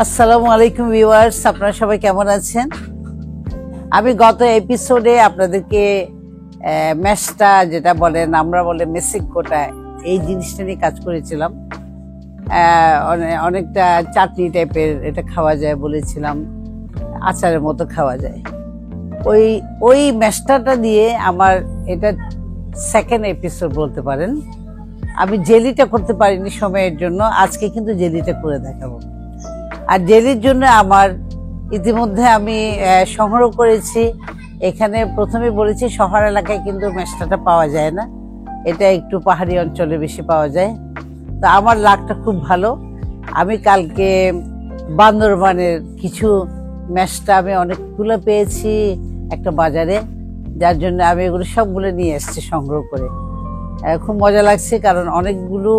আসসালামু আলাইকুম ভিউয়ার্স, আপনারা সবাই কেমন আছেন? আমি গত এপিসোডে আপনাদেরকে ম্যাশটা যেটা বলেন, আমরা বলে মেক্সিকোটা, এই জিনিসটা নিয়ে কাজ করেছিলাম। অনেকটা চাটনি টাইপের এটা খাওয়া যায় বলেছিলাম, আচারের মতো খাওয়া যায়। ওই ম্যাশটা দিয়ে আমার এটা সেকেন্ড এপিসোড বলতে পারেন। আমি জেলিটা করতে পারিনি সময়ের জন্য, আজকে কিন্তু জেলিটা করে দেখাবো। আর জেলির জন্য আমার ইতিমধ্যে আমি সংগ্রহ করেছি। এখানে প্রথমে বলেছি শহর এলাকায় কিন্তু ম্যাশটা পাওয়া যায় না, এটা একটু পাহাড়ি অঞ্চলে বেশি পাওয়া যায়। তো আমার লাকটা খুব ভালো, আমি কালকে বান্দরবানের কিছু ম্যাশটা আমি অনেকগুলো পেয়েছি একটা বাজারে, যার জন্য আমি এগুলো সবগুলো নিয়ে এসেছি সংগ্রহ করে। খুব মজা লাগছে, কারণ অনেকগুলো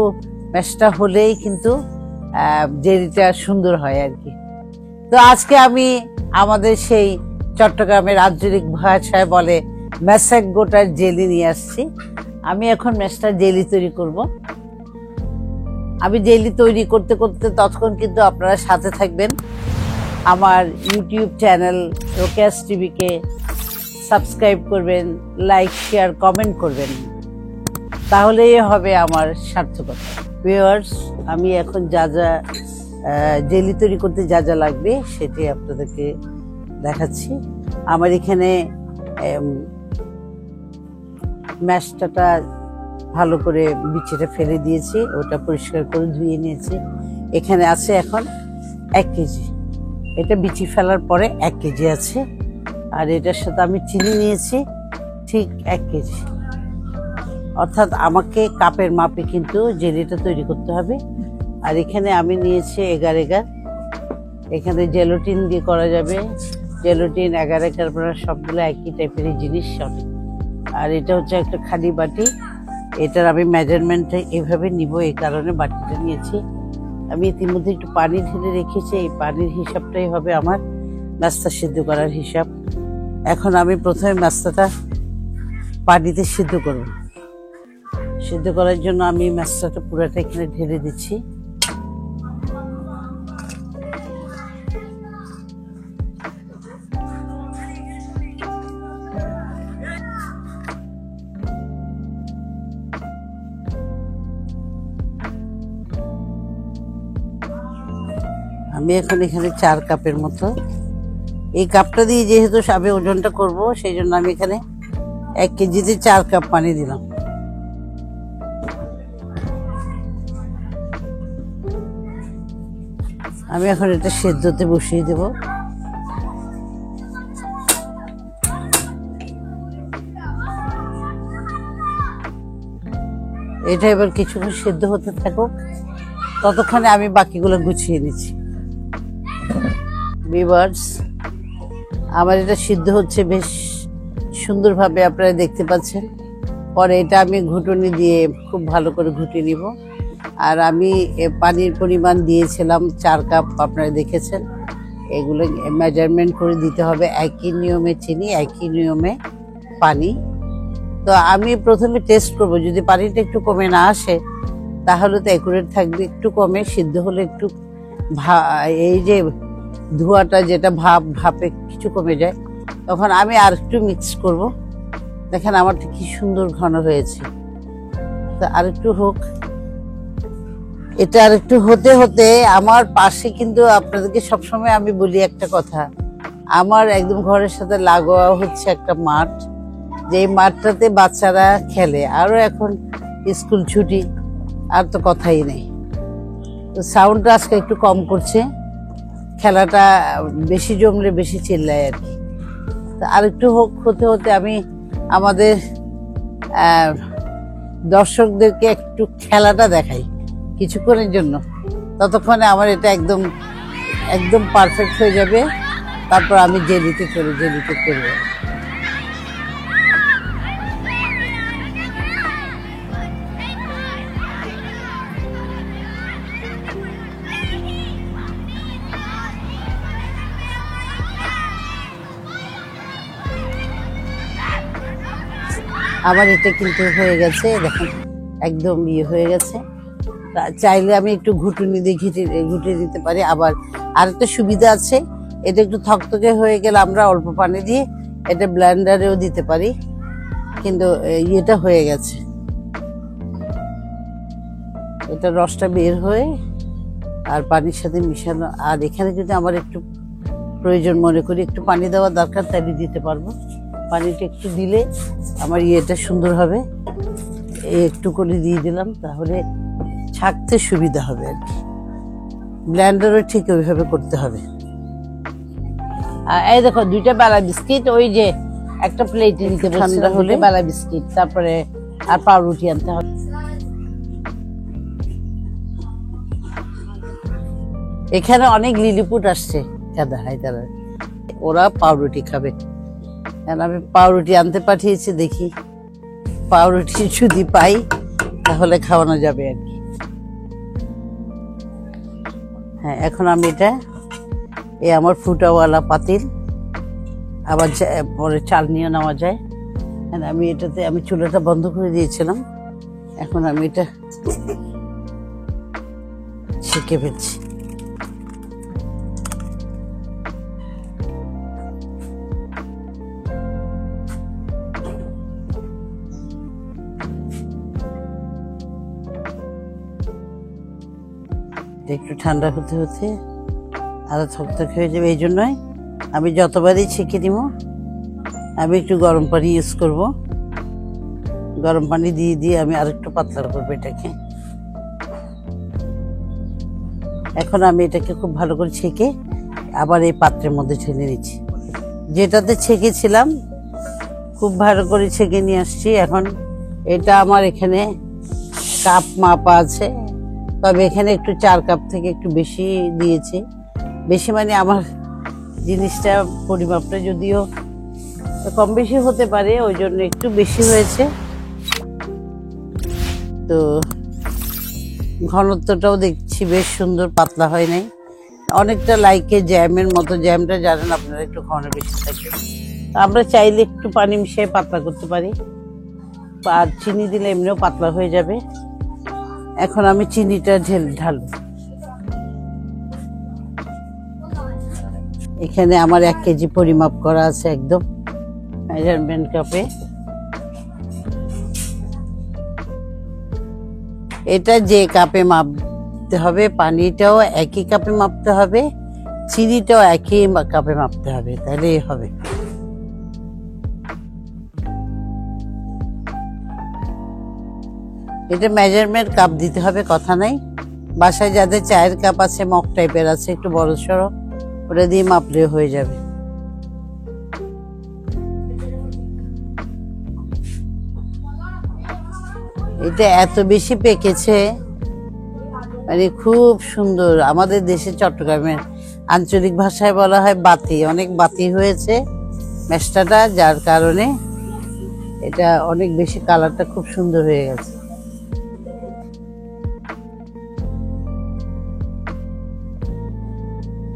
ম্যাশটা হলেই কিন্তু জেলিটা সুন্দর হয় আর কি। তো আজকে আমি আমাদের সেই চট্টগ্রামের আঞ্চলিক ভাষায় বলে মেক্সিকোটার জেলি নিয়ে আসছি। আমি এখন ম্যাশটার জেলি তৈরি করব। আমি জেলি তৈরি করতে করতে ততক্ষণ কিন্তু আপনারা সাথে থাকবেন। আমার ইউটিউব চ্যানেল রোকেয়াস টিভিকে সাবস্ক্রাইব করবেন, লাইক শেয়ার কমেন্ট করবেন, তাহলেই হবে আমার সার্থকতা। ভিউয়ার্স, আমি এখন যা যা জেলি তৈরি করতে যা যা লাগবে সেটি আপনাদেরকে দেখাচ্ছি। আমার এখানে ম্যাশটা ভালো করে বিচিটা ফেলে দিয়েছি, ওটা পরিষ্কার করে ধুয়ে নিয়েছি। এখানে আছে এখন 1 কেজি, এটা বিচি ফেলার পরে 1 কেজি আছে। আর এটার সাথে আমি চিনি নিয়েছি ঠিক 1 কেজি, অর্থাৎ আমাকে কাপের মাপে কিন্তু জেলিটা তৈরি করতে হবে। আর এখানে আমি নিয়েছি এগার, এখানে জেলোটিন দিয়ে করা যাবে। জেলোটিন, এগার সবগুলো একই টাইপের জিনিস সব। আর এটা হচ্ছে একটা খালি বাটি, এটার আমি মেজারমেন্টটা এভাবে নিব, এই কারণে বাটিটা নিয়েছি। আমি ইতিমধ্যে একটু পানি ঢেলে রেখেছি, এই পানির হিসাবটাই হবে আমার নাস্তা সিদ্ধ করার হিসাব। এখন আমি প্রথমে নাস্তাটা পানিতে সিদ্ধ করব। সিদ্ধ করার জন্য আমি মাছটা পুরোটা এখানে ঢেলে দিচ্ছি। আমি এখন এখানে 4 কাপের মতো, এই কাপটা দিয়ে যেহেতু আমি ওজনটা করব, সেই জন্য আমি এখানে 1 কেজিতে 4 কাপ পানি দিলাম। আমি এখন এটা সেদ্ধতে বসিয়ে দেব। এটা এবার কিছুক্ষণ সেদ্ধ হতে থাকুক, ততক্ষণে আমি বাকিগুলো গুছিয়ে নিচ্ছি। ভিউয়ার্স, আমার এটা সিদ্ধ হচ্ছে বেশ সুন্দরভাবে, আপনারা দেখতে পাচ্ছেন। পরে এটা আমি ঘুটুনি দিয়ে খুব ভালো করে ঘুটিয়ে নিব। আর আমি পানির পরিমাণ দিয়েছিলাম 4 কাপ, আপনারা দেখেছেন। এগুলো মেজারমেন্ট করে দিতে হবে, একই নিয়মে চিনি, একই নিয়মে পানি। তো আমি প্রথমে টেস্ট করব, যদি পানিটা একটু কমে না আসে তাহলে তো অ্যাকুরেট থাকবে, একটু কমে সিদ্ধ হলে একটু এই যে ধোঁয়াটা যেটা ভাপে কিছু কমে যায়, তখন আমি আর একটু মিক্স করব। দেখেন আমারটা কি সুন্দর ঘন হয়েছে। তো আরেকটু হোক, এটা আরেকটু হতে হতে আমার পাশে কিন্তু আপনাদেরকে সবসময় আমি বলি একটা কথা, আমার একদম ঘরের সাথে লাগোয়া হচ্ছে একটা মাঠ, যে মাঠটাতে বাচ্চারা খেলে। আরো এখন স্কুল ছুটি, আর তো কথাই নেই। তো সাউন্ডটা আজকে একটু কম করছে, খেলাটা বেশি জমলে বেশি চিল্লায় আর কি। তো আরেকটু হতে হতে আমি আমাদের দর্শকদেরকে একটু খেলাটা দেখাই কিছুক্ষণের জন্য, ততক্ষণে আমার এটা একদম একদম পারফেক্ট হয়ে যাবে। তারপর আমি জেলিতে করব। আমার এটা কিন্তু হয়ে গেছে, দেখেন একদম হয়ে গেছে। চাইলে আমি একটু ঘুটুনি দিয়ে ঘুটে দিতে পারি। আবার আরেকটা সুবিধা আছে, এটা একটু থকথকে হয়ে গেলে আমরা অল্প পানি দিয়ে এটা ব্লেন্ডারেও দিতে পারি, কিন্তু ইয়েটা হয়ে গেছে, এটা রসটা বের হয়ে আর পানির সাথে মিশানো। আর এখানে যদি আমার একটু প্রয়োজন মনে করি একটু পানি দেওয়া দরকার, তাহলে দিতে পারবো। পানিটা একটু দিলে আমার ইয়েটা সুন্দর হবে। একটু করে দিয়ে দিলাম, তাহলে ছাঁকতে সুবিধা হবে আর কি। ব্লেন্ডারও ঠিক ওইভাবে করতে হবে। এই দেখো 2টা বেলা বিস্কিট, ওই যে একটা প্লেটে নিতে ঠান্ডা হলে বেলা বিস্কিট, তারপরে আর পাউরুটি আনতে হবে। এখানে অনেক লিলিপুট আসছে গাদা হায়দারার, ওরা পাউরুটি খাবে। আমি পাউরুটি আনতে পাঠিয়েছি, দেখি পাউরুটি যদি পাই তাহলে খাওয়ানো যাবে আর কি। হ্যাঁ, এখন আমি এটা আমার ফুটাওয়ালা পাতিল, আবার পরে চাল নিয়ে নেওয়া যায়। আমি এটাতে আমি চুলাটা বন্ধ করে দিয়েছিলাম, এখন আমি এটা ছেঁকে ফেলছি। একটু ঠান্ডা হতে হতে আরো থকথকে হয়ে যাবে। এই জন্যই আমি যতবারই ছেঁকে দিব আমি একটু গরম পানি ইউজ করব। গরম পানি দিয়ে দিয়ে আমি আরেকটু পাতলা করবো এটাকে। এখন আমি এটাকে খুব ভালো করে ছেঁকে আবার এই পাত্রের মধ্যে ঢেলে নিচ্ছি। যেটাতে ছেঁকেছিলাম খুব ভালো করে ছেঁকে নিয়ে আসছি। এখন এটা আমার এখানে কাপ মাপা আছে, তবে এখানে একটু 4 কাপ থেকে একটু বেশি দিয়েছি। বেশি মানে আমার জিনিসটা পরিমাপটা যদিও কম বেশি হতে পারে, ওই জন্য একটু বেশি হয়েছে। তো ঘনত্বটাও দেখছি বেশ সুন্দর, পাতলা হয় নাই, অনেকটা লাইকে জ্যামের মতো। জ্যামটা জানেন আপনারা একটু ঘন বেশি থাকে। আমরা চাইলে একটু পানি মিশিয়ে পাতলা করতে পারি, আর চিনি দিলে এমনিও পাতলা হয়ে যাবে। এখন আমি চিনিটা ঢালব। এখানে আমার 1 কেজি পরিমাপ করা আছে একদম মেজারমেন্ট কাপে। এটা যে কাপে মাপতে হবে, পানিটাও একই কাপে মাপতে হবে, চিনিটাও একই কাপে মাপতে হবে, তাহলে হবে। এটা মেজারমেন্ট কাপ দিতে হবে, কথা নাই। বাসায় যাদের চায়ের কাপ আছে, মগ টাইপের আছে, একটু বড় সড়ো, ওটা দিয়ে মাপলে হয়ে যাবে। এটা এত বেশি পেকেছে, মানে খুব সুন্দর। আমাদের দেশে চট্টগ্রামের আঞ্চলিক ভাষায় বলা হয় বাতি, অনেক বাতি হয়েছে মেষ্টাটা, যার কারণে এটা অনেক বেশি কালারটা খুব সুন্দর হয়ে গেছে।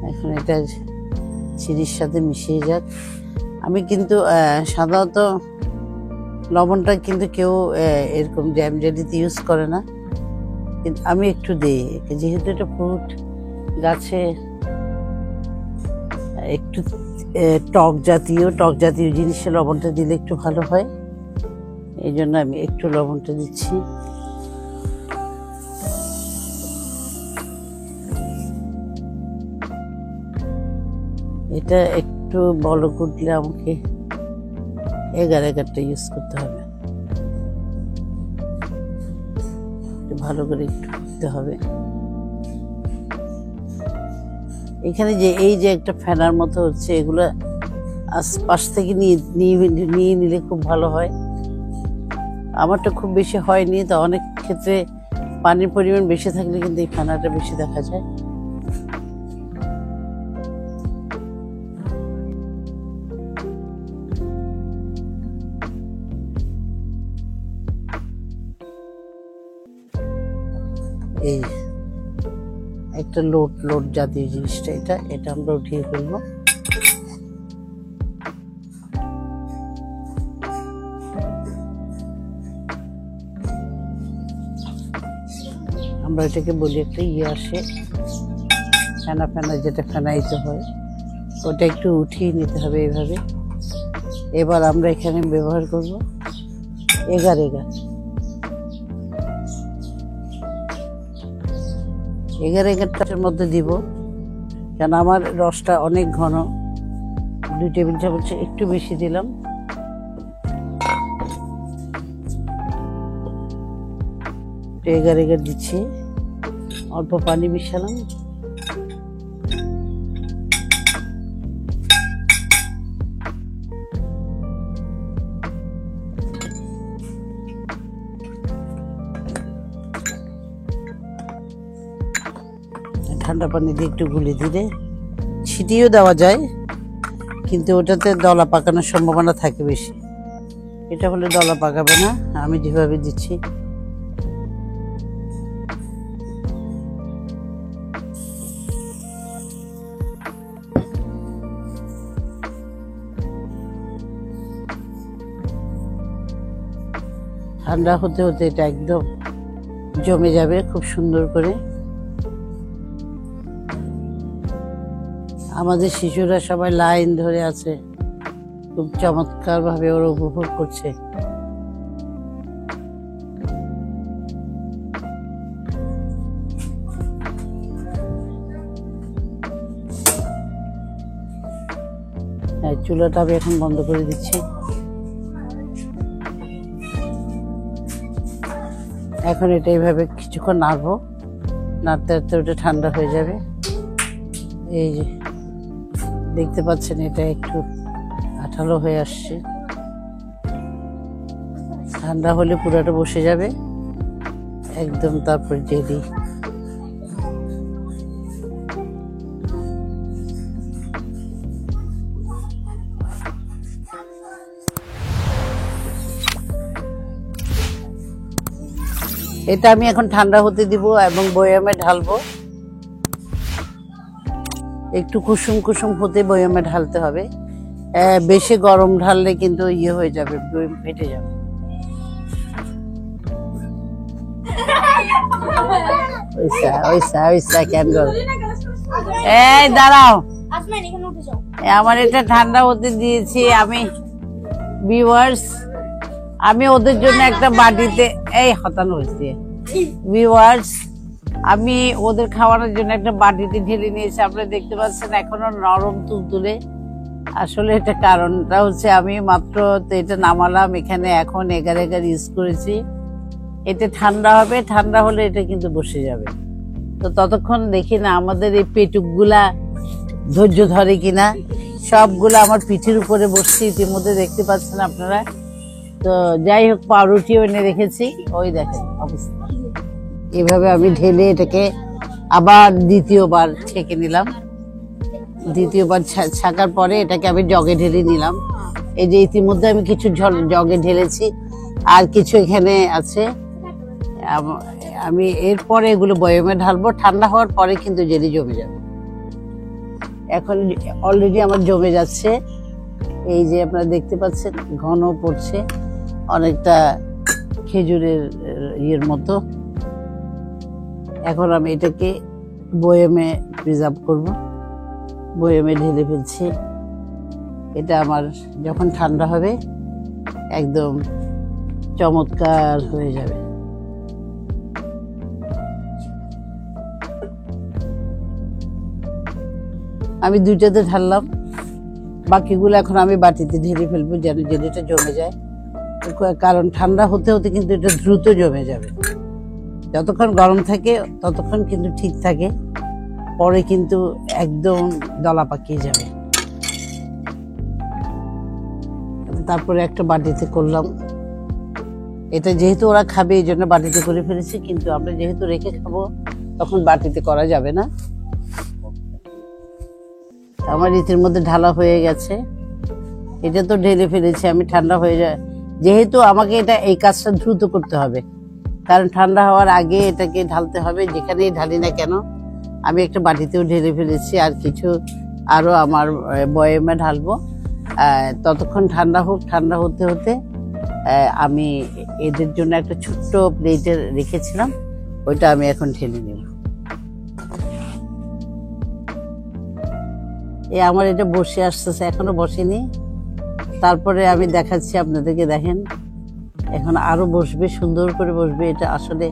এখন এটা চিনির সাথে মিশিয়ে যাক। আমি কিন্তু সাধারণত লবণটা কিন্তু কেউ এরকম জ্যাম জেলিতে ইউজ করে না, কিন্তু আমি একটু দিই, যেহেতু এটা ফ্রুট গাছে একটু টক জাতীয় জিনিসে লবণটা দিলে একটু ভালো হয়, এই জন্য আমি একটু লবণটা দিচ্ছি। এটা একটু বড় করলে আমাকে 11টা ইউজ করতে হবে, ভালো করে একটু করতে হবে। এখানে যে এই যে একটা ফেনার মতো হচ্ছে, এগুলো আশপাশ থেকে নিয়ে নিলে খুব ভালো হয়। আমারটা খুব বেশি হয়নি, তো অনেক ক্ষেত্রে পানির পরিমাণ বেশি থাকলে কিন্তু এই ফেনাটা বেশি দেখা যায়। এই একটা লোট জাতীয় জিনিসটা, এটা আমরা উঠিয়ে ফেলবো। আমরা আমরা এটাকে বলি একটা আসে ফেনা ফেনা, যেটা ফেনাইতে হয়, ওটা একটু উঠিয়ে নিতে হবে এইভাবে। এবার আমরা এখানে ব্যবহার করব এগার এগার এগার এগারটার মধ্যে দিব, কারণ আমার রসটা অনেক ঘন। 2 টেবিল চামচ একটু বেশি দিলাম। এগার এগার দিচ্ছি, অল্প পানি মিশালাম। ঠান্ডা পানি দিয়ে একটু গুলে দিলে ছিটিয়েও দেওয়া যায়, কিন্তু ওটাতে দলা পাকানোর সম্ভাবনা থাকে বেশি। এটা হলে দলা পাকাবে না, আমি যেভাবে দিচ্ছি। ঠান্ডা হতে হতে এটা একদম জমে যাবে খুব সুন্দর করে। আমাদের শিশুরা সবাই লাইন ধরে আছে, খুব চমৎকার ভাবে ওরা উপভোগ করছে। হ্যাঁ, চুলাটা আমি এখন বন্ধ করে দিচ্ছি। এখন এটা এইভাবে কিছুক্ষণ নাড়বো, নাড়তে নাড়তে ওটা ঠান্ডা হয়ে যাবে। এই যে দেখতে পাচ্ছেন, এটা একটু আঠালো হয়ে আসছে। ঠান্ডা হলে পুরাটা বসে যাবে একদম, তারপর জেলি। এটা আমি এখন ঠান্ডা হতে দিব এবং বয়ামে ঢালবো। একটু কুসুম কুসুম হতে বয়ামে ঢালতে হবে। বেশি গরম ঢাললে কিন্তু হয়ে যাবে, বয়াম ফেটে যাবে। এই দাঁড়াও, আমার এটা ঠান্ডা হতে দিয়েছি আমি। ভিউয়ার্স, আমি ওদের জন্য একটা বাটিতে হতানো হয়েছে। ভিউয়ার্স, আমি ওদের খাওয়ানোর জন্য একটা বাটিতে ঢেলে নিয়েছি। আপনারা দেখতে পাচ্ছেন এখনো নরম তুলতুলে। আসলে এটা কারণটা হচ্ছে আমি মাত্র এটা নামালাম, এখানে এখন এগার এগার ইউজ করেছি। এটা ঠান্ডা হবে, ঠান্ডা হলে এটা কিন্তু বসে যাবে। তো ততক্ষণ দেখি না আমাদের এই পেটুকগুলা ধৈর্য ধরে কিনা। সবগুলো আমার পিঠের উপরে বসছে ইতিমধ্যে, দেখতে পাচ্ছেন আপনারা। তো যাই হোক, পাউরুটিও এনে রেখেছি, ওই দেখেন অবস্থা। এভাবে আমি ঢেলে এটাকে আবার দ্বিতীয়বার ছেঁকে নিলাম। দ্বিতীয়বার ছাকার পরে এটাকে আমি জগে ঢেলে নিলাম। এই যে ইতিমধ্যে আমি কিছু জগে ঢেলেছি, আর কিছু এখানে আছে। আমি এরপরে এগুলো বয়ামে ঢালবো। ঠান্ডা হওয়ার পরে কিন্তু জেলি জমে যাবে। এখন অলরেডি আমার জমে যাচ্ছে। এই যে আপনারা দেখতে পাচ্ছেন, ঘন পড়ছে, অনেকটা খেজুরের মতো। এখন আমি এটাকে বয়ামে প্রিজার্ভ করব। বয়ামে ঢেলে ফেলছি। এটা আমার যখন ঠান্ডা হবে একদম চমৎকার হয়ে যাবে। আমি দুইটাতে ঢাললাম, বাকিগুলো এখন আমি বাটিতে ঢেলে ফেলবো যেন জেলিটা জমে যায়। কারণ ঠান্ডা হতে হতে কিন্তু এটা দ্রুত জমে যাবে। যতক্ষণ গরম থাকে ততক্ষণ কিন্তু ঠিক থাকে, পরে কিন্তু একদম দলা পাকিয়ে যাবে। তারপরে একটা বাটিতে করলাম। এটা যেহেতু ওরা খাবে এই জন্য বাটিতে করে ফেলেছি, কিন্তু আমরা যেহেতু রেখে খাবো তখন বাটিতে করা যাবে না। আমার রীতির মধ্যে ঢালা হয়ে গেছে। এটা তো ঢেলে ফেলেছি আমি, ঠান্ডা হয়ে যায়। যেহেতু আমাকে এই কাজটা দ্রুত করতে হবে, কারণ ঠান্ডা হওয়ার আগে এটাকে ঢালতে হবে। যেখানেই ঢালি না কেন, আমি একটা বাটিতেও ঢেলে ফেলেছি, আর কিছু আরো আমার বয়ামে ঢালবো। ততক্ষণ ঠান্ডা হোক। ঠান্ডা হতে হতে আমি এদের জন্য একটা ছোট্ট প্লেটে রেখেছিলাম, ওইটা আমি এখন ঢেলে নেব। আমার এটা বসে আসতেছে, এখনো বসেনি। তারপরে আমি দেখাচ্ছি আপনাদেরকে, দেখেন এখন আরো বসবে, সুন্দর করে বসবে। এটা আসলে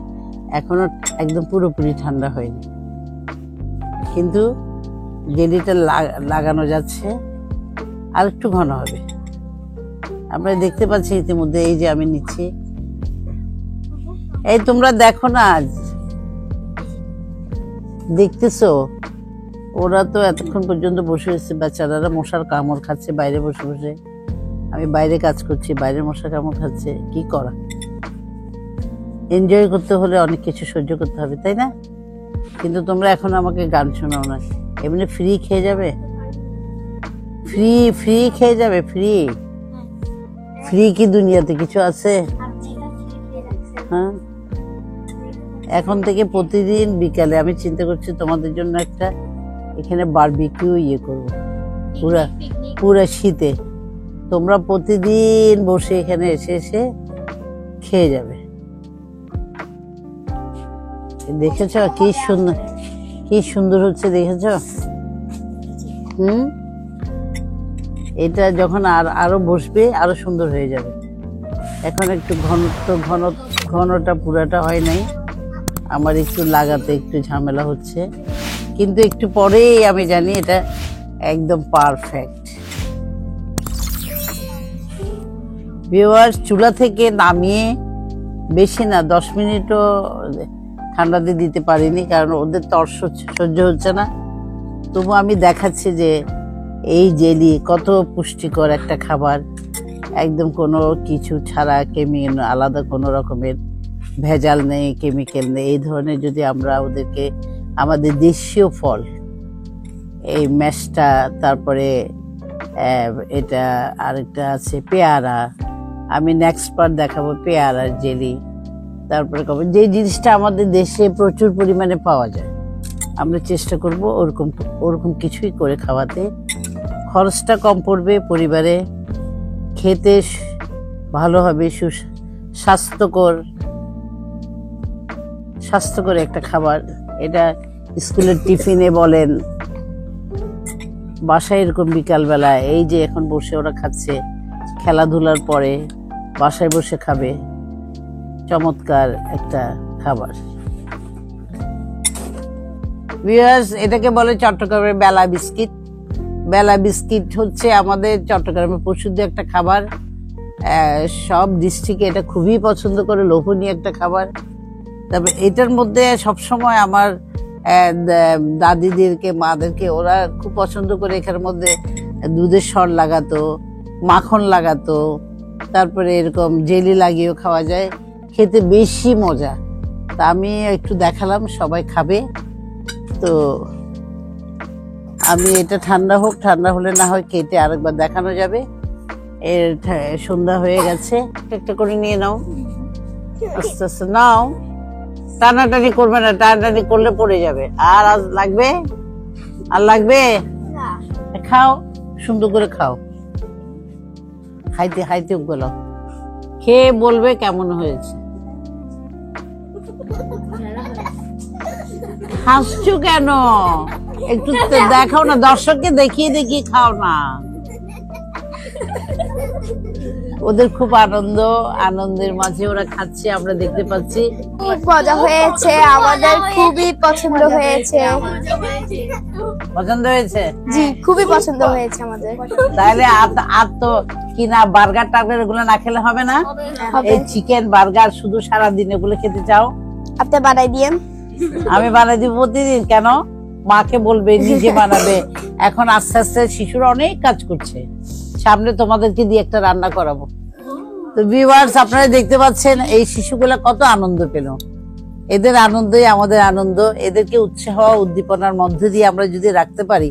এখনো একদম পুরোপুরি ঠান্ডা হয়নি, কিন্তু জেলিটা লাগানো যাচ্ছে, আর একটু ঘন হবে। আপনারা দেখতে পাচ্ছেন ইতিমধ্যে, এই যে আমি নিচ্ছি। এই তোমরা দেখো না, আজ দেখতেছো, ওরা তো এতক্ষণ পর্যন্ত বসে হয়েছে, বেচারারা মশার কামড় খাচ্ছে বাইরে বসে বসে। আমি বাইরে কাজ করছি, বাইরে মশা কামড় খাচ্ছে, কি করা। এনজয় করতে হলে অনেক কিছু সহ্য করতে হবে, তাই না? কিন্তু তোমরা এখন আমাকে গান শোনাও না, এমনি ফ্রি খেয়ে যাবে, ফ্রি খেয়ে যাবে। ফ্রি কি দুনিয়াতে কিছু আছে? হ্যাঁ, এখন থেকে প্রতিদিন বিকালে আমি চিন্তা করছি তোমাদের জন্য একটা এখানে বারবিকিউ করবো, পুরা শীতে। তোমরা প্রতিদিন বসে এখানে এসে এসে খেয়ে যাবে। দেখেছ কি সুন্দর হচ্ছে, দেখেছ? এটা যখন আরো বসবে আরো সুন্দর হয়ে যাবে। এখন একটু ঘনটা পুরাটা হয় নাই, আমার একটু লাগাতে একটু ঝামেলা হচ্ছে, কিন্তু একটু পরেই আমি জানি এটা একদম পারফেক্ট। ভিউয়ার্স, চুলা থেকে নামিয়ে বেশি না 10 মিনিটও ঠান্ডাতে দিতে পারিনি, কারণ ওদের তর সহ্য হচ্ছে না। তবু আমি দেখাচ্ছি যে এই জেলি কত পুষ্টিকর একটা খাবার, একদম কোনো কিছু ছাড়া, আলাদা কোনো রকমের ভেজাল নেই, কেমিক্যাল নেই। এই ধরনের যদি আমরা ওদেরকে আমাদের দেশীয় ফল, এই ম্যাশটা, তারপরে এটা আরেকটা আছে পেয়ারা, আমি নেক্সট পার্ট দেখাবো পেয়ারার জেলি। তারপরে যে জিনিসটা আমাদের দেশে প্রচুর পরিমাণে পাওয়া যায়, আমরা চেষ্টা করব ওরকম কিছুই করে খাওয়াতে। খরচটা কম পড়বে পরিবারে, খেতে ভালো হবে, স্বাস্থ্যকর একটা খাবার। এটা স্কুলের টিফিনে বলেন, বাসায় এরকম বিকালবেলা, এই যে এখন বসে ওরা খাচ্ছে খেলাধুলার পরে, বাসায় বসে খাবে, চমৎকার একটা খাবার। ভিউয়ার্স, এটাকে বলে চট্টগ্রামের বেলা বিস্কিট। বেলা বিস্কিট হচ্ছে আমাদের চট্টগ্রামের প্রসিদ্ধ একটা খাবার, সব ডিস্ট্রিক্টে এটা খুবই পছন্দ করে, লোভনীয় একটা খাবার। তবে এটার মধ্যে সবসময় আমার দাদিদেরকে, মাদেরকে, ওরা খুব পছন্দ করে এখানের মধ্যে দুধের সর লাগাতো, মাখন লাগাতো, তারপরে এরকম জেলি লাগিয়েও খাওয়া যায়, খেতে বেশি মজা। তা আমি একটু দেখালাম, সবাই খাবে। তো আমি এটা ঠান্ডা হোক, ঠান্ডা হলে না হয় কেটে আরেকবার দেখানো যাবে। এর সন্ধ্যা হয়ে গেছে, একটা করে নিয়ে নাও, আস্তে আস্তে নাও, টানাটানি করবে না, টানাটানি করলে পড়ে যাবে। আর লাগবে? আর লাগবে? খাও, সুন্দর করে খাও, হাইতে গেল, খেয়ে বলবে কেমন হয়েছে। হাসছো কেন? একটু দেখাও না, দর্শককে দেখিয়ে খাও না। ওদের খুব আনন্দের মাঝে ওরা খাচ্ছে, আমরা দেখতে পাচ্ছি। খুব মজা হয়েছে, আমাদের খুবই পছন্দ হয়েছে। পছন্দ হয়েছে? জি, খুবই পছন্দ হয়েছে আমাদের। তাহলে আর তো কিনা বার্গার টার্গার এগুলো না খেলে হবে না? এই চিকেন বার্গার শুধু সারাদিন এগুলো খেতে চাও? আপনি বানাই দিয়েন। আমি বানাই দিব প্রতিদিন। কেন? মাকে বলবে, নিজে বানাবে। এখন আস্তে আস্তে শিশুরা অনেক কাজ করছে, সামনে তোমাদেরকে দিয়ে একটা রান্না করাবো। তো ভিউয়ার্স, আপনারা দেখতে পাচ্ছেন এই শিশুগুলা কত আনন্দ পেল। এদের আনন্দই আমাদের আনন্দ। এদেরকে উৎসাহ উদ্দীপনার মধ্যে দিয়ে আমরা যদি রাখতে পারি,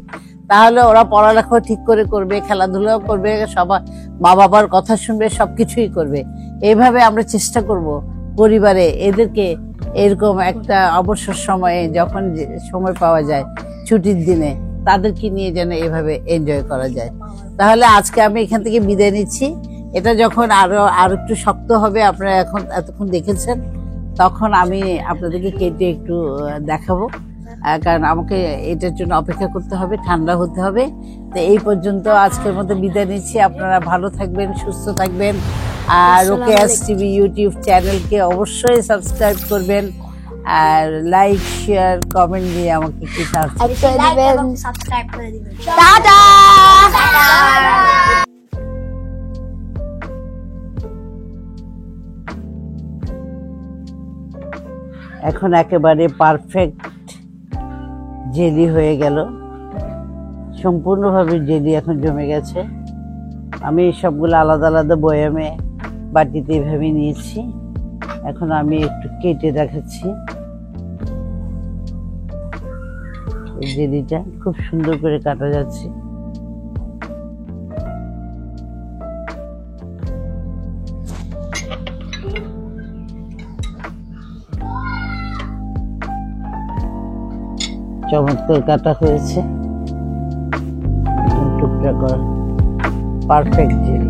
তাহলে ওরা পড়ালেখা ঠিক করে করবে, খেলাধুলাও করবে, সবার মা বাবার কথা শুনবে, সবকিছুই করবে। এইভাবে আমরা চেষ্টা করব পরিবারে এদেরকে এরকম একটা অবসর সময়ে, যখন সময় পাওয়া যায় ছুটির দিনে, তাদেরকে নিয়ে যেন এভাবে এনজয় করা যায়। তাহলে আজকে আমি এখান থেকে বিদায় নিচ্ছি। এটা যখন আরো একটু শক্ত হবে, আপনারা এতক্ষণ দেখেছেন, তখন আমি আপনাদেরকে কেটে একটু দেখাবো, কারণ আমাকে এটার জন্য অপেক্ষা করতে হবে, ঠান্ডা হতে হবে। তো এই পর্যন্ত আজকের মতো বিদায় নিচ্ছি। আপনারা ভালো থাকবেন, সুস্থ থাকবেন, আর রোকেয়াস টিভি ইউটিউব চ্যানেলকে অবশ্যই সাবস্ক্রাইব করবেন, আর লাইক শেয়ার কমেন্ট দিয়ে আমাকে কি সাবস্ক্রাইব করে দিবেন। টাটা। এখন একেবারে পারফেক্ট জেলি হয়ে গেল, সম্পূর্ণভাবে জেলি এখন জমে গেছে। আমি সবগুলো আলাদা আলাদা বয়ামে বাটিতে এভাবে নিয়েছি। এখন আমি একটু কেটে দেখাচ্ছি। এই জেলিটা খুব সুন্দর করে কাটা যাচ্ছে। চমৎকার কাটা হয়েছে, টুকরা করা পারফেক্ট জেলি।